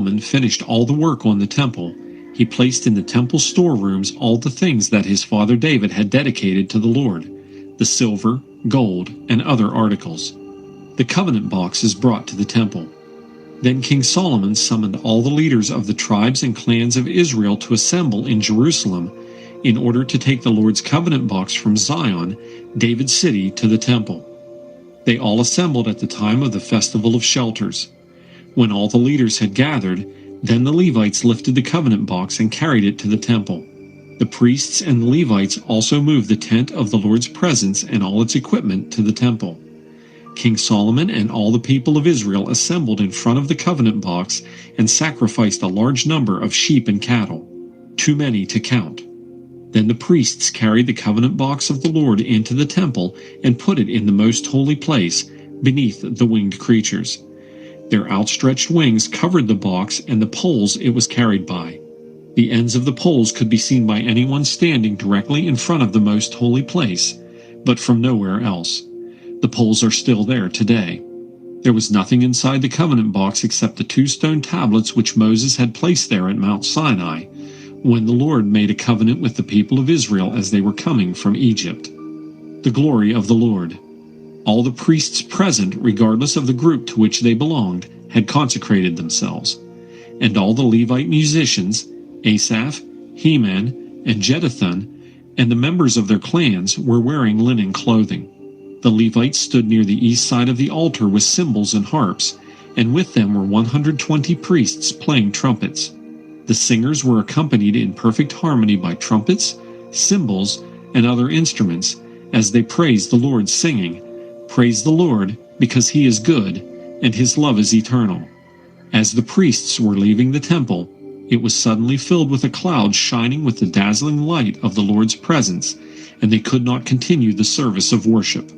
Solomon finished all the work on the temple, he placed in the temple storerooms all the things that his father David had dedicated to the Lord, the silver, gold, and other articles. The covenant box is brought to the temple. Then King Solomon summoned all the leaders of the tribes and clans of Israel to assemble in Jerusalem in order to take the Lord's covenant box from Zion, David's city, to the temple. They all assembled at the time of the Festival of Shelters. When all the leaders had gathered, then the Levites lifted the covenant box and carried it to the temple. The priests and the Levites also moved the tent of the Lord's presence and all its equipment to the temple. King Solomon and all the people of Israel assembled in front of the covenant box and sacrificed a large number of sheep and cattle, too many to count. Then the priests carried the covenant box of the Lord into the temple and put it in the most holy place, beneath the winged creatures. Their outstretched wings covered the box and the poles it was carried by. The ends of the poles could be seen by anyone standing directly in front of the most holy place, but from nowhere else. The poles are still there today. There was nothing inside the covenant box except the 2 stone tablets which Moses had placed there at Mount Sinai, when the Lord made a covenant with the people of Israel as they were coming from Egypt. The glory of the Lord. All the priests present, regardless of the group to which they belonged, had consecrated themselves. And all the Levite musicians, Asaph, Heman, and Jeduthun, and the members of their clans were wearing linen clothing. The Levites stood near the east side of the altar with cymbals and harps, and with them were 120 priests playing trumpets. The singers were accompanied in perfect harmony by trumpets, cymbals, and other instruments, as they praised the Lord, singing, "Praise the Lord, because he is good, and his love is eternal." As the priests were leaving the temple, it was suddenly filled with a cloud shining with the dazzling light of the Lord's presence, and they could not continue the service of worship.